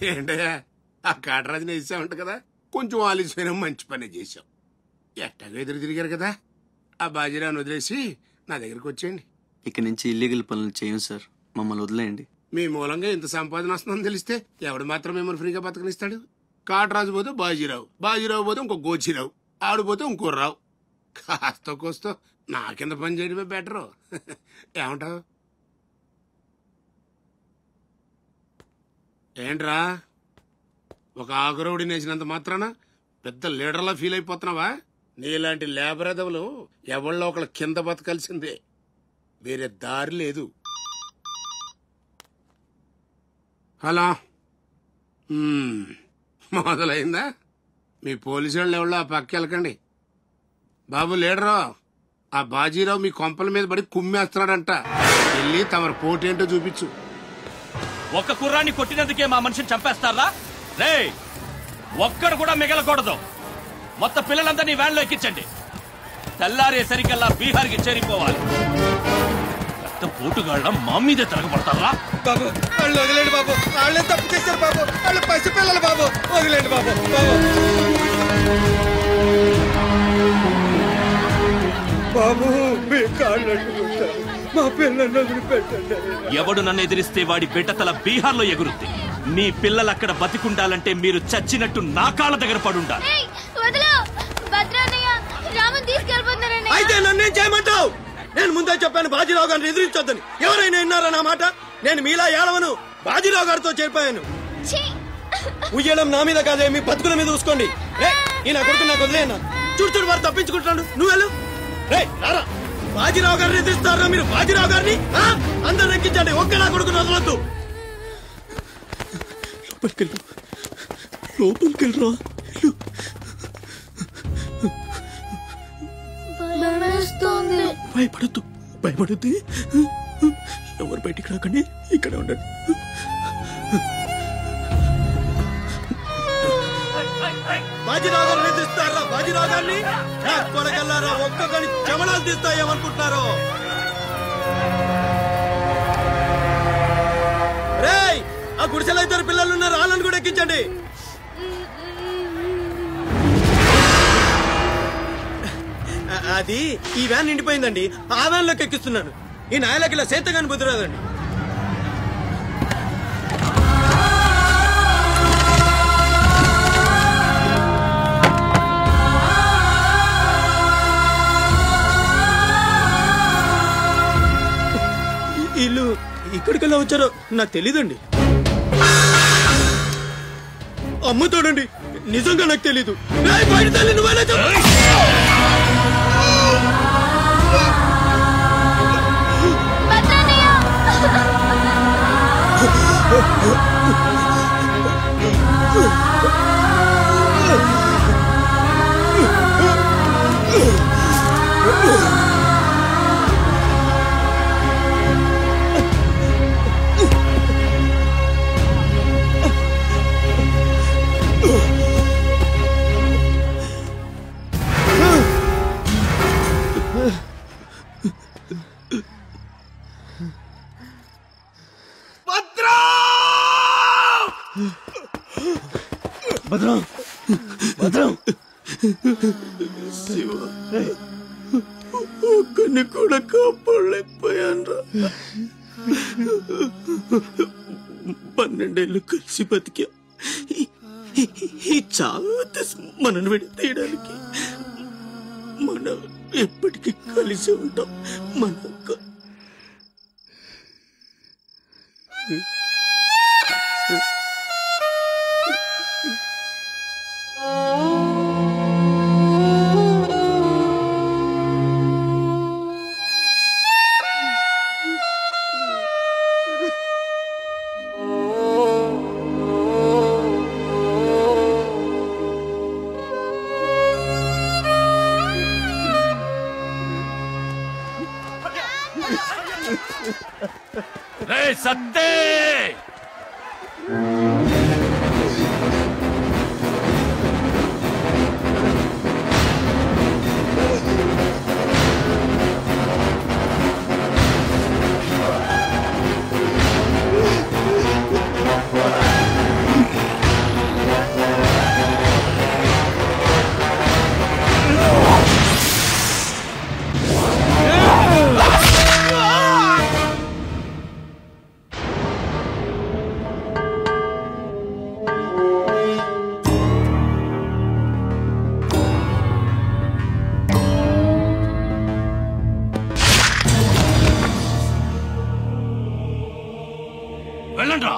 ఏంటయ్యా ఆ కాటరాజుని వేసామంట కదా, కొంచెం ఆలస్యమైన మంచి పని చేశాం. ఎట్టగా ఎదురు తిరిగారు కదా, ఆ బాజీరావుని వదిలేసి నా దగ్గరికి వచ్చేయండి. ఇక నుంచి ఇల్లీగల్ పనులు చేయం సార్, మమ్మల్ని వదిలేయండి. మీ మూలంగా ఇంత సంపాదన వస్తుందని తెలిస్తే ఎవడు మాత్రం మిమ్మల్ని ఫ్రీగా బతకనిస్తాడు? కాటరాజు పోతే బాజీరావు, బాజీరావు పోతే ఇంకో గోచిరావు, ఆడిపోతే ఇంకో రావు. కాస్త కోస్తో నా కింద పని చేయడమే బెటరు. ఏమంటావు? ఏంట్రా ఒక ఆకురవుడి నేసినంత మాత్రాన పెద్ద లీడర్లా ఫీల్ అయిపోతున్నావా? నీలాంటి లేబర్ ఎదవులు ఎవళ్ళో ఒకళ్ళ కింద బతకాల్సిందే, వేరే దారి లేదు. హలో, మొదలైందా? మీ పోలీసు వాళ్ళు ఎవరో ఆ పక్క వెళ్ళకండి. బాబు లీడరు, ఆ బాజీరావు మీ కొంపల మీద పడి కుమ్మేస్తున్నాడంట, వెళ్ళి తమరు పోటేంటో చూపించు. ఒక్క కుర్రాన్ని కొట్టినందుకే మా మనిషిని చంపేస్తారా? రే, ఒక్కడు కూడా మిగలకూడదు. మొత్తం పిల్లలందరినీ వ్యాన్లో ఎక్కించండి. తెల్లారేసరికల్లా బీహార్కి చేరిపోవాలి. పోటుగాళ్ళ మా మీదే తిరగబడతారా? బాబు వాళ్ళు వదిలేండి బాబు, వాళ్ళే తప్పు చేశారు బాబు, వాళ్ళు పసి పిల్లలు బాబు, వదిలేండి బాబు. బాబు మీ కాళ్ళు మా పిల్లల్ని వదిలిపెట్టండి. ఎవడు నన్ను ఎదిరిస్తే వాడి బిడ్డతల బీహార్లో ఎగురుద్ది. మీ పిల్లలు అక్కడ బతికుండాలంటే మీరు చచ్చినట్టు నా కాళ్ళ దగ్గర పడుండాలి. అయితే నన్నేం చేయమంటావు? నేను ముందే చెప్పాను బాజీరావు గారిని ఎదిరించొద్దని. ఎవరైనా విన్నారా నా మాట? నేను మీలా ఏడవను, బాజీరావు గారితో చేరిపోయాను. ఉయ్యడం నా మీద కాదే, మీ బతుకుల మీద చూసుకోండి. ఈ నా కొడుకు నాకు వదిలేనా? చూడు చూడు వారు తప్పించుకుంటున్నాడు, నువ్వు వెళ్ళు. రే రారా, బాజీరావు గారిని ఎదిరిస్తారా మీరు? బాజీరావు గారిని అందరు ఎక్కించండి, ఒక్క నా కొడుకుని వదలొద్దు. లోపలికెళ్ళరా. భయపడద్దు, భయపడద్దు. ఎవరు బయటికి రాకండి, ఇక్కడ ఉండండి. బాజీరావు గారిని తీస్తారా? బాజీరావు గారిని కొడగల్లారా, ఒక్కొక్కని చెమడాలు తీస్తాయేమనుకుంటున్నారు? రేయ్, ఆ గుడిసెలో ఇద్దరు పిల్లలు ఉన్నారు, వాళ్ళని కూడా ఎక్కించండి. అది ఈ వ్యాన్ నిండిపోయిందండి, ఆ వ్యాన్ లోకి ఎక్కిస్తున్నాను. ఈ నాయలకి ఇలా సేతగాని బుద్ధిరాదండి. వీళ్ళు ఇక్కడికెళ్ళా వచ్చారో నాకు తెలీదండి. అమ్మ చూడండి, నిజంగా నాకు తెలీదు. బయట తల్లి నువ్వేనా చెప్పు. భద్రం, భద్రం, శివ, ఒక్కడిని కూడా కాపాడలేకపోయాను. 12 ఏళ్ళు కలిసి బతికా. ఈ చావు మనను విడతీయడానికి మనం ఎప్పటికీ కలిసి ఉంటాం. మన సత్తే వెళ్ళండ్రా.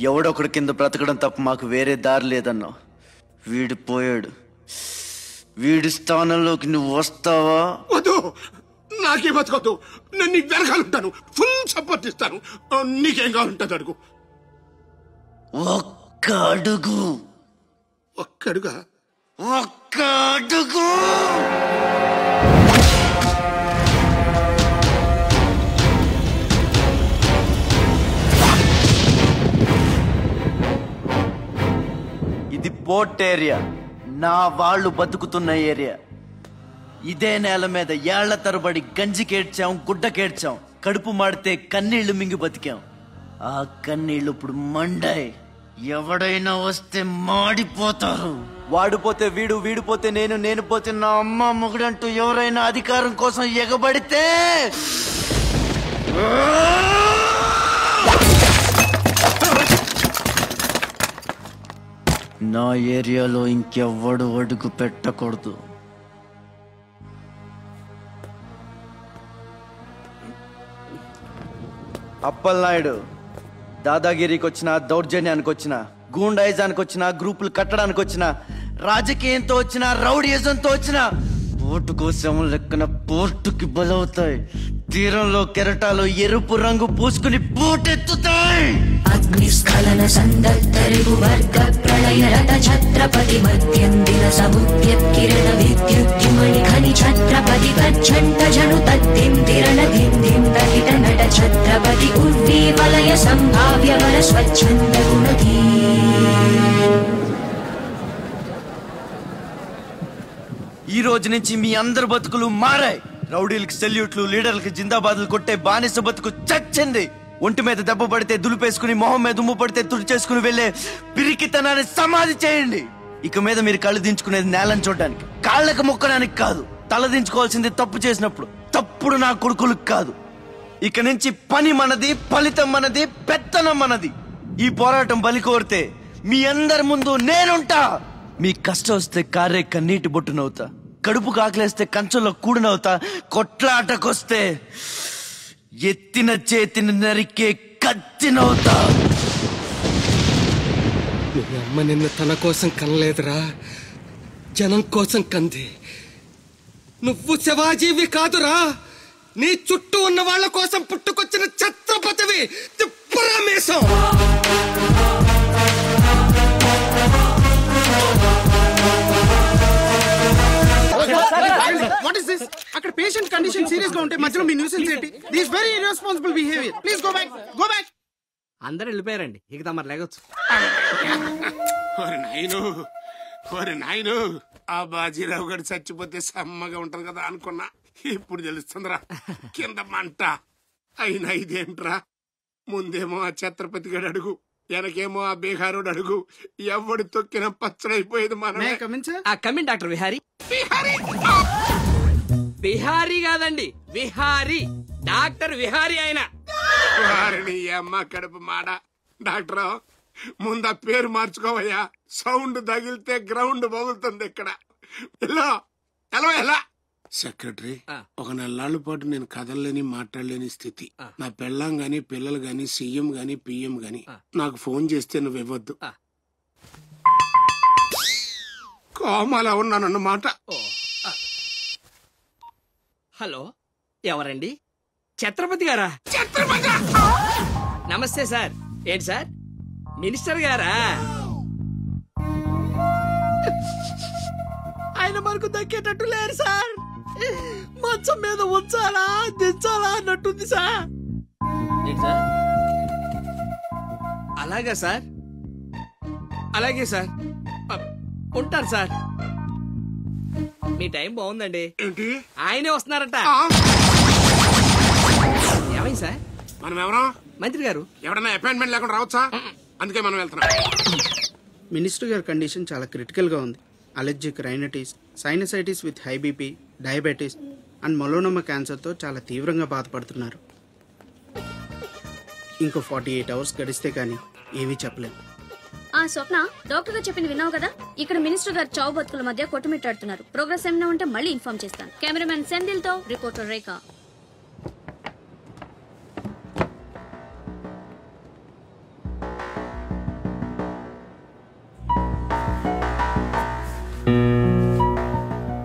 ఎవడొకడు కింద బ్రతకడం తప్ప మాకు వేరే దారి లేదన్నా. వీడు పోయాడు. వీడి స్థానంలోకి నువ్వు వస్తావా? వద్దు, నాకే బతకొద్దు. నేను నీకు వెనకాలంటాను, ఫుల్ సపోర్ట్ ఇస్తాను. నీకేం కావాలంటుంది అడుగు. ఒక్క అడుగు. ఒక్కడుగా? ఒక్క అడుగు. ఇది పోర్ట్ ఏరియా, నా వాళ్ళు బతుకుతున్న ఏరియా. ఇదే నేల మీద ఏళ్ల తరబడి గంజికేడ్చాం, గుడ్డకేడ్చాం, కడుపు మాడితే కన్నీళ్లు మింగి బతికాం. ఆ కన్నీళ్లు ఇప్పుడు మండాయి. ఎవడైనా వస్తే మాడిపోతారు. వాడిపోతే వీడు, వీడిపోతే నేను, నేను పోతే నా అమ్మ మొగుడంటూ ఎవరైనా అధికారం కోసం ఎగబడితే నా ఏరియాలో ఇంకెవ్వడు అడుగు పెట్టకూడదు. అప్పలనాయుడు దాదాగిరికి వచ్చిన, దౌర్జన్యానికి వచ్చిన, గూండాయిజానికి వచ్చిన, గ్రూపులు కట్టడానికి వచ్చిన, రాజకీయంతో వచ్చిన, రౌడీయిజంతో వచ్చిన, పోటుకో శవం లెక్కన పోర్టుకి బలవుతాయి. తీరంలో కెరటాలు ఎరుపు రంగు పూసుకుని పోటెత్తుతాయి. అగ్నిస్ఖలన సందర్తరిగు వర్గ ప్రళయ రథ ఛత్రపతి మధ్యందిన సముద్యత్కిరణ విద్యుద్యుమణి ఖని ఛత్రపతి గచ్చంట జను తద్దింతిరణ దిందిందహిత నట ఛత్రపతి ఉర్వీ వలయ సంభావ్య వర స్వచ్ఛంద గుణధీ. ఈ రోజు నుంచి మీ అందరి బతుకులు మారాయి. రౌడీలకు సెల్యూట్లు, లీడర్లకు జిందాబాదులు కొట్టే బానిస బతుకు చచ్చింది. ఒంటి మీద దెబ్బ పడితే దులిపేసుకుని మొహం మీద దుమ్ము పడితే తుడిచేసుకుని వెళ్ళే పిరికితనాన్ని సమాధి చేయండి. ఇక మీద మీరు కళ్ళు దించుకునేది నేలను చూడడానికి, కాళ్ళకు మొక్కడానికి కాదు. తల దించుకోవాల్సింది తప్పు చేసినప్పుడు, తప్పుడు నా కొడుకులకు కాదు. ఇక నుంచి పని మనది, ఫలితం మనది, పెత్తనం మనది. ఈ పోరాటం బలి కోరితే మీ అందరి ముందు నేనుంటా. మీ కష్టం వస్తే కారే కన్నీటి బొట్టునవుతా, కడుపు కాకలేస్తే కంచంలో కూడినవుతా, కొట్లాటకొస్తే ఎత్తిన చేతిని నరికే కత్తినవుతా. మీ అమ్మ నిన్ను తన కోసం కనలేదురా, జనం కోసం కంది. నువ్వు శివాజీవి కాదురా, నీ చుట్టూ ఉన్న వాళ్ళ కోసం పుట్టుకొచ్చిన ఛత్రపతివి. తిప్పరామేశం. What is this? అక్కడ పేషెంట్ కండిషన్ సీరియస్ గా ఉంటే మధ్యలో మీ న్యూసెన్స్ ఏంటి? This very irresponsible behaviour. Please go back, go back. అందరూ వెళ్ళిపోయారండి, ఇక తమరు లేగొచ్చు. ఓరి నాయను, ఆ బాజీరావు గారు చచ్చిపోతే సమ్మగా ఉంటది కదా అనుకున్నా. ఇప్పుడు తెలుస్తుందిరా కింద మంట. అయినా ఇదేంట్రా, ముందేమో ఆ ఛత్రపతి గడు అడుగు, వెనకేమో ఆ బీహారుడు అడుగు. ఎవడు తొక్కిన పచ్చడైపోయేది మనమే. Come in doctor Vihari. విహారీ కాదండి, విహారీ. డాక్టర్ విహారీ ఆయన. వారిని అమ్మ కడుపు మాడ. డాక్టర్ ముందు ఆ పేరు మార్చుకోవయ్యా. సౌండ్ తగిలితే గ్రౌండ్ పగులుతుంది ఇక్కడ. ఎలా సెక్రటరీ, ఒక నెలల పాటు నేను కదలలేని మాట్లాడలేని స్థితి. నా పెళ్ళాం గాని పిల్లలు గాని సీఎం గాని పిఎం గాని నాకు ఫోన్ చేస్తే నువ్వు ఇవ్వద్దు. కోమాలా ఉన్నానన్నమాట. హలో, ఎవరండి? ఛత్రపతి గారా? నమస్తే సార్. ఏంటి సార్, మినిస్టర్ గారా? ఆయన మనకు దక్కేటట్టు లేరు సార్. మంచం మీద ఉంచాలా దించాలా అన్నట్టుంది సార్. అలాగా సార్, అలాగే సార్, ఉంటాను సార్. మీ టైం బాగుందండి. ఏంటి, ఆయనే వస్తున్నారట. ఏమైంది సార్? మనం ఎవరో మంత్రి గారు ఎవడన్నా అపాయింట్మెంట్ లేకుండా రావచ్చా? అందుకే మనం వెళ్తున్నాం. మినిస్టర్ గారి కండిషన్ చాలా క్రిటికల్ గా ఉంది. Allergic rhinitis, sinusitis with high BP, diabetes and melanoma క్యాన్సర్తో చాలా తీవ్రంగా బాధపడుతున్నారు. ఇంకో 48 hours గడిస్తే కానీ ఏమీ చెప్పలేము. స్వప్న, డాక్టర్ గారు చెప్పింది విన్నావు కదా? ఇక్కడ మినిస్టర్ గారు చావు బతుకుల మధ్య కొట్టుమిట్టాడుతున్నారు. ప్రోగ్రెస్ ఏమైనా ఉంటే మళ్ళీ ఇన్ఫార్మ్ చేస్తాను. కెమెరామెన్ సెందిల్ తో రిపోర్టర్ రేఖ.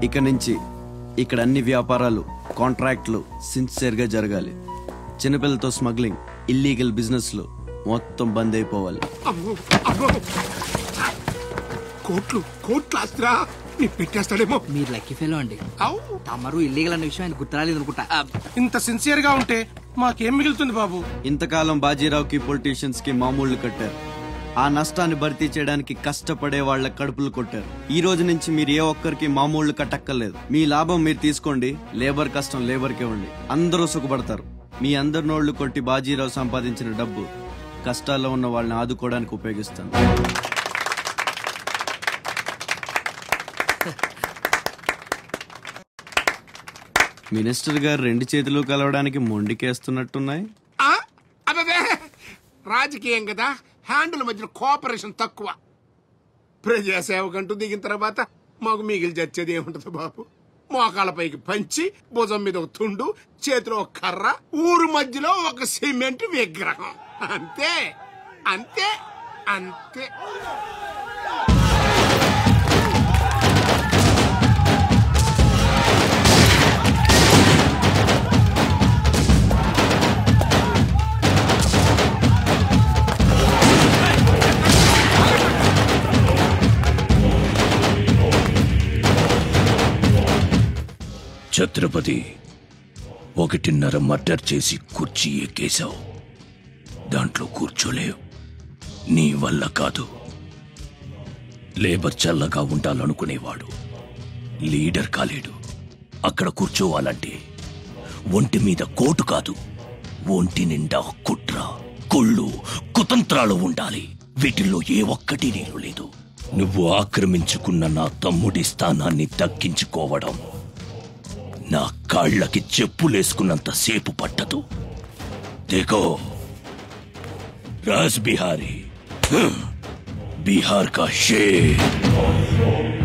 ఇక నుంచి ఇక్కడ అన్ని వ్యాపారాలు, కాంట్రాక్ట్లు సిన్సియర్ గా జరగాలి. చిన్నపిల్లలతో స్మగ్లింగ్, ఇల్లీగల్ బిజినెస్ లో మొత్తం బంద్ అయిపోవాలి. కోట్లు ఆస్తిరా పెట్టేస్తాడేమో. మీరు లక్కీ ఫెలో అండి. తమరు ఇల్లీగల్ అన్న విషయం ఆయన గుర్తురాలేదు అనుకుంటా. ఇంత సిన్సియర్ గా ఉంటే మాకేం మిగులుతుంది బాబు? ఇంతకాలం బాజీరావుకి పొలిటీషియన్స్ కి మామూళ్లు కట్టారు. ఆ నష్టాన్ని భర్తీ చేయడానికి కష్టపడే వాళ్ళ కడుపులు కొట్టారు. ఈ రోజు నుంచి మీరు ఏ ఒక్కరికి మామూళ్లు కట్టక్కర్లేదు. మీ లాభం మీరు తీసుకోండి, లేబర్ కష్టం లేబర్కే ఉండి. అందరూ సుఖపడతారు. మీ అందరి నోళ్లు కొట్టి బాజీరావు సంపాదించిన డబ్బు కష్టాల్లో ఉన్న వాళ్ళని ఆదుకోవడానికి ఉపయోగిస్తాను. మినిస్టర్ గారు 2 చేతులు కలవడానికి మొండికేస్తున్నట్టున్నాయి. రాజకీయం కదా, హ్యాండిల్ మధ్యన కోఆపరేషన్ తక్కువ. ప్రజాసేవకంటూ దిగిన తర్వాత మాకు మిగిలి చచ్చేది ఏముంటది బాబు? మోకాళ్ళ పైకి పంచి, భుజం మీద ఒక తుండు, చేతిలో ఒక కర్ర, ఊరు మధ్యలో ఒక సిమెంట్ విగ్రహం. అంతే అంతే అంతే. ఛత్రపతి, 1.5 మర్డర్ చేసి కుర్చీ ఎక్కేశావు. దాంట్లో కూర్చోలేవు. నీ వల్ల కాదు. లేబర్ చల్లగా ఉండాలనుకునేవాడు లీడర్ కాలేడు. అక్కడ కూర్చోవాలంటే ఒంటి మీద కోటు కాదు, ఒంటి నిండా కుట్ర, కుళ్ళు, కుతంత్రాలు ఉండాలి. వీటిల్లో ఏ ఒక్కటి నేను లేదు. నువ్వు ఆక్రమించుకున్న నా తమ్ముడి స్థానాన్ని దక్కించుకోవడం నా కాళ్ళకి చెప్పులేసుకున్నంత సేపు పట్టదు. देखो राज बिहारी बिहार का शेर